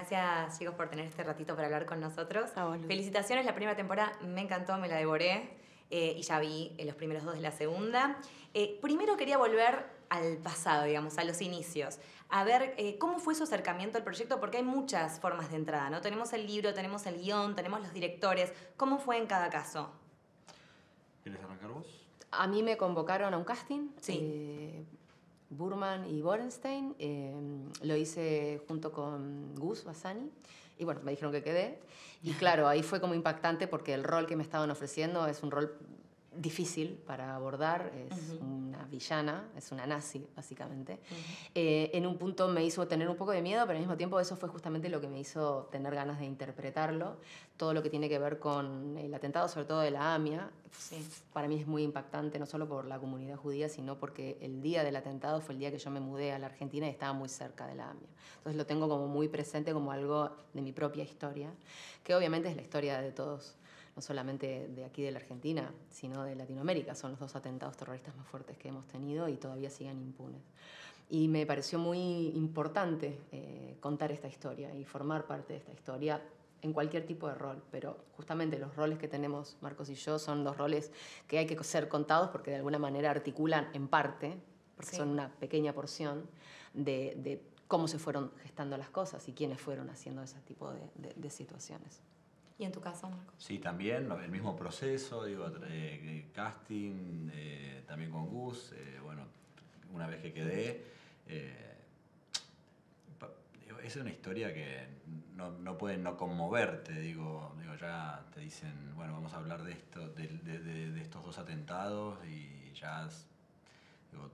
gracias chicos por tener este ratito para hablar con nosotros. Bueno. Felicitaciones, la primera temporada me encantó, me la devoré y ya vi los primeros 2 de la segunda. Primero quería volver al pasado, digamos, a los inicios, a ver cómo fue su acercamiento al proyecto, porque hay muchas formas de entrada, ¿no? Tenemos el libro, tenemos el guión, tenemos los directores. ¿Cómo fue en cada caso? ¿Quieres arrancar vos? A mí me convocaron a un casting. Sí. Burman y Borenstein. Lo hice junto con Gus Bassani. Y bueno, me dijeron que quedé. Y claro, ahí fue como impactante porque el rol que me estaban ofreciendo es un rol difícil para abordar. Es una villana, es una nazi, básicamente. En un punto me hizo tener un poco de miedo, pero al mismo tiempo eso fue justamente lo que me hizo tener ganas de interpretarlo. Todo lo que tiene que ver con el atentado, sobre todo de la AMIA, para mí es muy impactante, no solo por la comunidad judía, sino porque el día del atentado fue el día que yo me mudé a la Argentina y estaba muy cerca de la AMIA. Entonces lo tengo como muy presente como algo de mi propia historia, que obviamente es la historia de todos, no solamente de aquí de la Argentina, sino de Latinoamérica. Son los 2 atentados terroristas más fuertes que hemos tenido y todavía siguen impunes. Y me pareció muy importante contar esta historia y formar parte de esta historia en cualquier tipo de rol, pero justamente los roles que tenemos Marcos y yo son 2 roles que hay que ser contados porque de alguna manera articulan en parte, porque son una pequeña porción de cómo se fueron gestando las cosas y quiénes fueron haciendo ese tipo de situaciones. ¿Y en tu caso, Marcos? Sí, también el mismo proceso, casting, también con Gus. Bueno, una vez que quedé, es una historia que no puede no conmoverte, digo, ya te dicen, bueno, vamos a hablar de esto, de estos 2 atentados y ya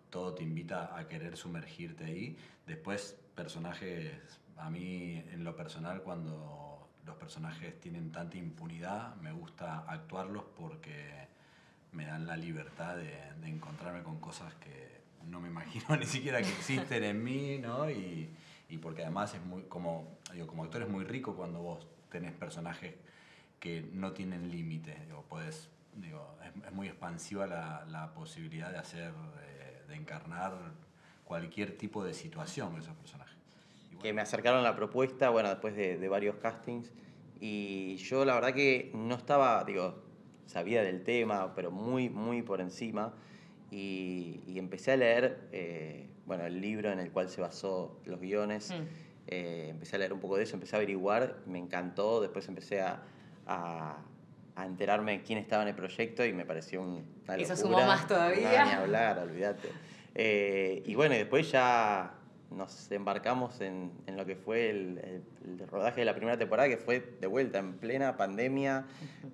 todo te invita a querer sumergirte ahí. Después, personajes, a mí en lo personal, cuando los personajes tienen tanta impunidad, me gusta actuarlos porque me dan la libertad de encontrarme con cosas que no me imagino ni siquiera que existen en mí, ¿no? Y porque además es muy, como actor es muy rico cuando vos tenés personajes que no tienen límite. Es muy expansiva la posibilidad de hacer, de encarnar cualquier tipo de situación con esos personajes. Que me acercaron la propuesta, bueno, después de varios castings, y yo la verdad que no estaba, sabía del tema, pero muy, muy por encima, y empecé a leer, el libro en el cual se basó los guiones, empecé a leer un poco de eso, empecé a averiguar, me encantó, después empecé a enterarme de quién estaba en el proyecto y me pareció una locura. Eso sumó más todavía. Nada ni hablar, olvídate. Y bueno, y después ya nos embarcamos en lo que fue el rodaje de la primera temporada, que fue de vuelta en plena pandemia,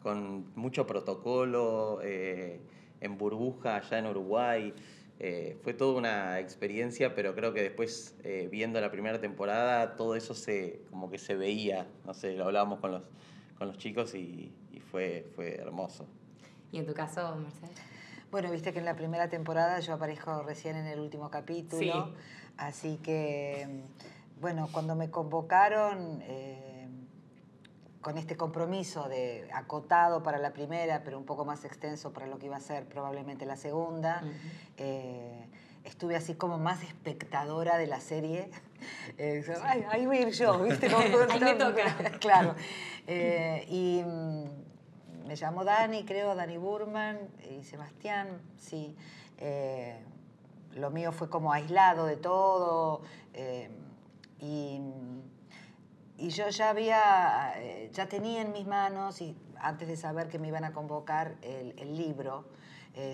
con mucho protocolo, en burbuja allá en Uruguay. Fue toda una experiencia, pero creo que después, viendo la primera temporada, todo eso como que se veía. No sé, lo hablábamos con los chicos y fue hermoso. ¿Y en tu caso, Marcela? Bueno, viste que en la primera temporada yo aparezco recién en el último capítulo, Sí. Así que, bueno, cuando me convocaron con este compromiso de acotado para la primera, pero un poco más extenso para lo que iba a ser probablemente la segunda, estuve así como más espectadora de la serie. Ay, ahí voy a ir yo, ¿viste? Ahí me toca. Claro. Y me llamo Dani, creo, Dani Burman y Sebastián, sí. Lo mío fue como aislado de todo y yo ya tenía en mis manos, y antes de saber que me iban a convocar, el libro.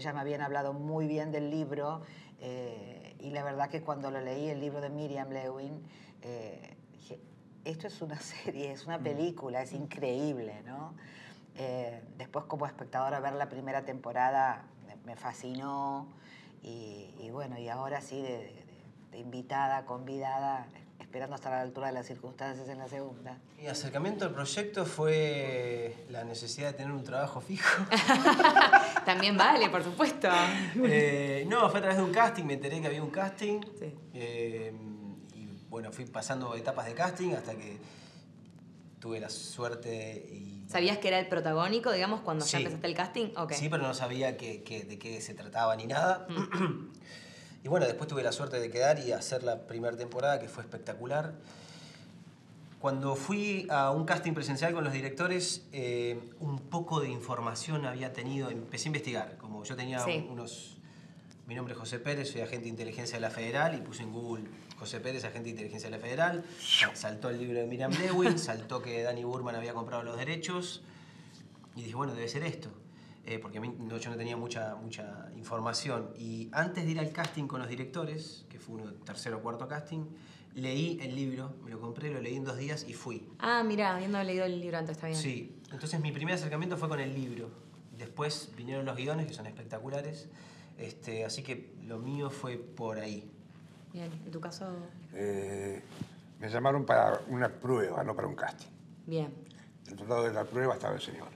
Ya me habían hablado muy bien del libro y la verdad que cuando lo leí, el libro de Miriam Lewin, dije, esto es una serie, es una película, es increíble, ¿no? Después como espectadora ver la primera temporada me fascinó y bueno, y ahora sí de invitada, convidada, esperando estar a la altura de las circunstancias en la segunda. Mi acercamiento al proyecto fue la necesidad de tener un trabajo fijo. También vale, por supuesto. No, fue a través de un casting, me enteré que había un casting. Sí. Y bueno, fui pasando etapas de casting hasta que tuve la suerte y... ¿Sabías que era el protagónico, digamos, cuando ya Sí. empezaste el casting? Okay. Sí, pero no sabía de qué se trataba ni nada. Y bueno, después tuve la suerte de quedar y hacer la primera temporada, que fue espectacular. Cuando fui a un casting presencial con los directores, un poco de información había tenido, empecé a investigar. Como yo tenía mi nombre es José Pérez, soy agente de inteligencia de la Federal, y puse en Google José Pérez, agente de inteligencia de la Federal. Saltó el libro de Miriam Lewin, saltó que Danny Burman había comprado los derechos, y dije, bueno, debe ser esto. Porque yo no tenía mucha información. Y antes de ir al casting con los directores, que fue un tercero o cuarto casting, leí el libro, me lo compré, lo leí en 2 días y fui. Ah, mira, habiendo leído el libro antes, está bien. Sí, entonces mi primer acercamiento fue con el libro. Después vinieron los guiones, que son espectaculares. Así que lo mío fue por ahí. Bien, ¿en tu caso? Me llamaron para una prueba, no para un casting. Bien. Dentro de la prueba estaba el señor.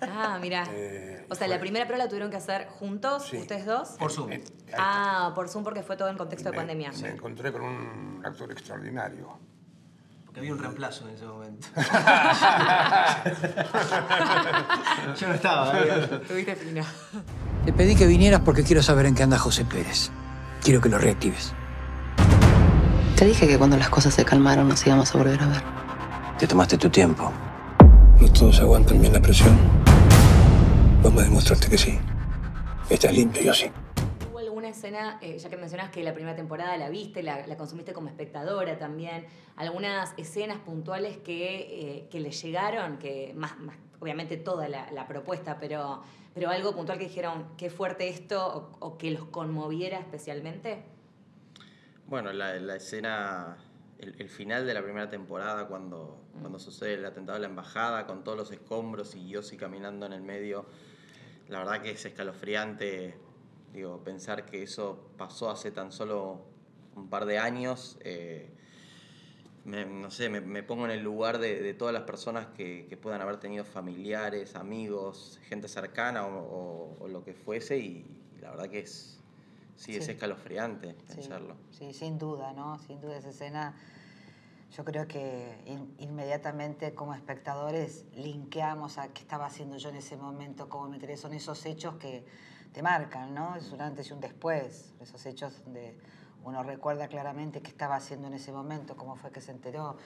Ah, mira. O sea, la primera prueba la tuvieron que hacer juntos, Sí. ustedes dos. Por Zoom. Por Zoom porque fue todo en contexto de pandemia. Me encontré con un actor extraordinario. Porque había un reemplazo en ese momento. Yo no estaba. Tuviste fino. Te pedí que vinieras porque quiero saber en qué anda José Pérez. Quiero que lo reactives. Te dije que cuando las cosas se calmaron nos íbamos a volver a ver. Te tomaste tu tiempo. ¿No todos aguantan bien la presión? Vamos a demostrarte que sí. Estás limpio, yo sí. ¿Hubo alguna escena, ya que mencionas que la primera temporada la viste, la consumiste como espectadora también, algunas escenas puntuales que les llegaron, que más obviamente toda la propuesta, pero algo puntual que dijeron, qué fuerte esto, o que los conmoviera especialmente? Bueno, la escena, el final de la primera temporada, cuando sucede el atentado a la embajada, con todos los escombros y Yossi caminando en el medio, la verdad que es escalofriante. Digo, pensar que eso pasó hace tan solo un par de años, no sé, me pongo en el lugar de todas las personas que puedan haber tenido familiares, amigos, gente cercana o lo que fuese, y la verdad que es escalofriante pensarlo. Sí, sin duda, ¿no? Sin duda esa escena, yo creo que inmediatamente como espectadores linkeamos a qué estaba haciendo yo en ese momento, cómo me enteré. Son esos hechos que te marcan, ¿no? Es un antes y un después, esos hechos donde uno recuerda claramente qué estaba haciendo en ese momento, cómo fue que se enteró.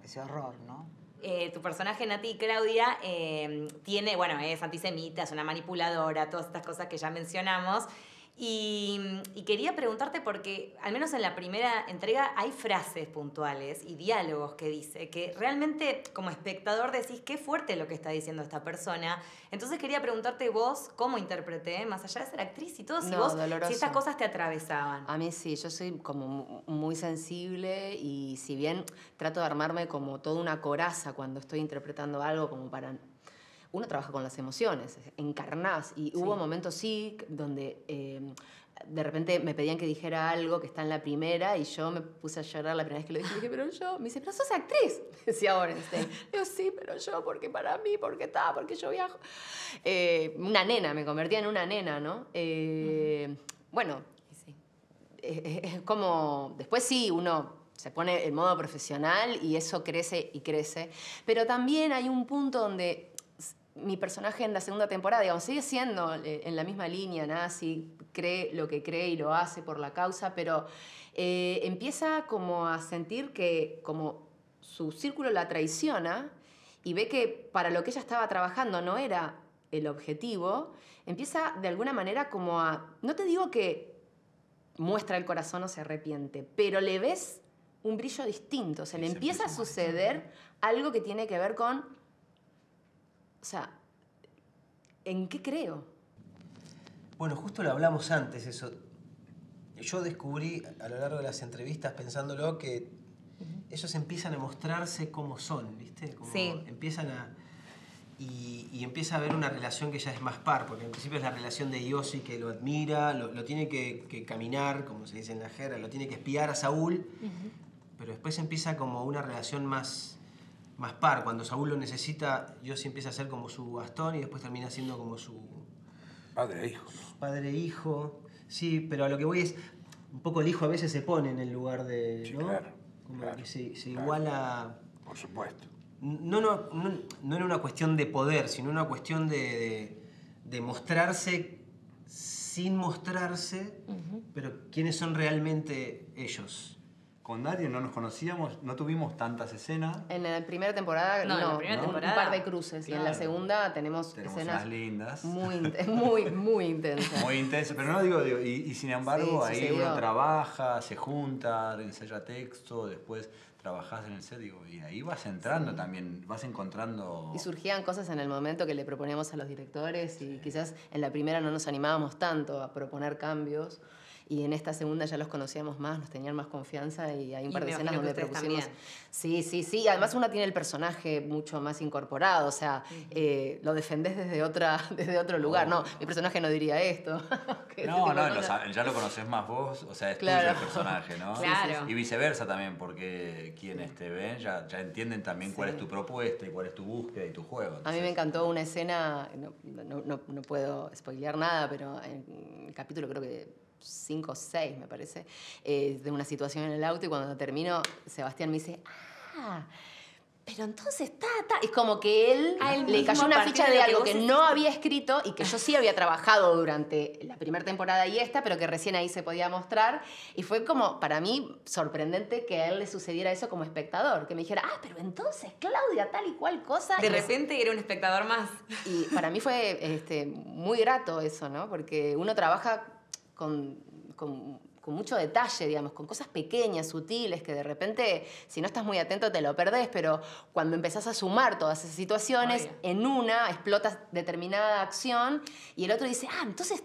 Ese horror, ¿no? Tu personaje, Nati Claudia, es antisemita, es una manipuladora, todas estas cosas que ya mencionamos. Y quería preguntarte porque, al menos en la primera entrega, hay frases puntuales y diálogos que dice, que realmente como espectador decís qué fuerte lo que está diciendo esta persona. Entonces quería preguntarte vos, como intérprete, más allá de ser actriz y todo, si estas cosas te atravesaban. A mí sí, yo soy como muy sensible, y si bien trato de armarme como toda una coraza cuando estoy interpretando algo, como para... Uno trabaja con las emociones, encarnás, y hubo momentos donde de repente me pedían que dijera algo que está en la primera, y yo me puse a llorar la primera vez que lo dije, pero yo, me dice, pero sos actriz, decía Orenstein. Digo, sí, pero yo, porque para mí, porque yo viajo. Una nena, me convertía en una nena, ¿no? Bueno, es como, después sí, uno se pone en modo profesional y eso crece y crece, pero también hay un punto donde mi personaje en la segunda temporada, digamos, sigue siendo en la misma línea, nazi, cree lo que cree y lo hace por la causa, pero empieza como a sentir que como su círculo la traiciona y ve que para lo que ella estaba trabajando no era el objetivo, empieza de alguna manera como a, no te digo que muestra el corazón o se arrepiente, pero le ves un brillo distinto, o sea, le empieza a suceder algo que tiene que ver con... O sea, ¿en qué creo? Bueno, justo lo hablamos antes, eso. Yo descubrí a lo largo de las entrevistas, pensándolo, que ellos empiezan a mostrarse como son, ¿viste? Como empiezan a... Y empieza a haber una relación que ya es más par, porque en principio es la relación de Yossi, que lo admira, lo tiene que caminar, como se dice en la jerga, lo tiene que espiar a Saúl, pero después empieza como una relación más par. Cuando Saúl lo necesita, Yossi empieza a ser como su bastón y después termina siendo como su... Padre e hijo. Padre e hijo. Sí, pero a lo que voy es, un poco el hijo a veces se pone en el lugar de... Sí, ¿no? Como que se iguala... Por supuesto. No en una cuestión de poder, sino en una cuestión de mostrarse sin mostrarse, pero quiénes son realmente ellos. Con Dario no nos conocíamos, no tuvimos tantas escenas. En la primera temporada, No, en la primera temporada, un par de cruces. claro. Y en la segunda tenemos escenas unas lindas. muy intensas. Muy intensas, pero no digo y sin embargo Sí, ahí sucedió. uno trabaja, se junta, ensaya texto, después trabajás en el set, digo, y ahí vas entrando también, vas encontrando... Y surgían cosas en el momento que le proponíamos a los directores y quizás en la primera no nos animábamos tanto a proponer cambios. Y en esta segunda ya los conocíamos más, nos tenían más confianza y hay un par de escenas donde propusimos... Sí. Además uno tiene el personaje mucho más incorporado, o sea, lo defendés desde otro lugar. No, mi personaje no diría esto. Ya lo conoces más vos, o sea, es tuyo el personaje, ¿no? Claro. Y viceversa también, porque quienes te ven ya entienden también cuál es tu propuesta y cuál es tu búsqueda y tu juego. Entonces... A mí me encantó una escena, no puedo spoilear nada, pero en el capítulo creo que 5 o 6, me parece, de una situación en el auto y cuando termino, Sebastián me dice, pero entonces es como que él le cayó una ficha de algo que no había escrito y que yo sí había trabajado durante la primera temporada y esta, pero que recién ahí se podía mostrar. Y fue como, para mí, sorprendente que a él le sucediera eso como espectador, que me dijera, pero entonces Claudia, tal y cual cosa. De repente era un espectador más. Y para mí fue muy grato eso, ¿no? Porque uno trabaja con mucho detalle, digamos, con cosas pequeñas, sutiles, que de repente, si no estás muy atento, te lo perdés, pero cuando empezás a sumar todas esas situaciones, en una explotas determinada acción y el otro dice, entonces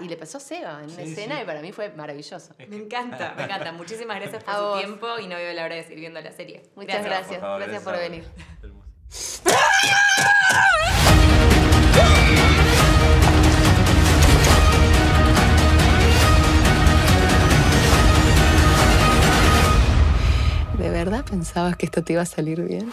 y le pasó a Seba en una escena y para mí fue maravilloso. Me encanta. Muchísimas gracias por su tiempo y no veo la hora de seguir viendo la serie. Muchas gracias. Gracias por venir. ¿De verdad pensabas que esto te iba a salir bien?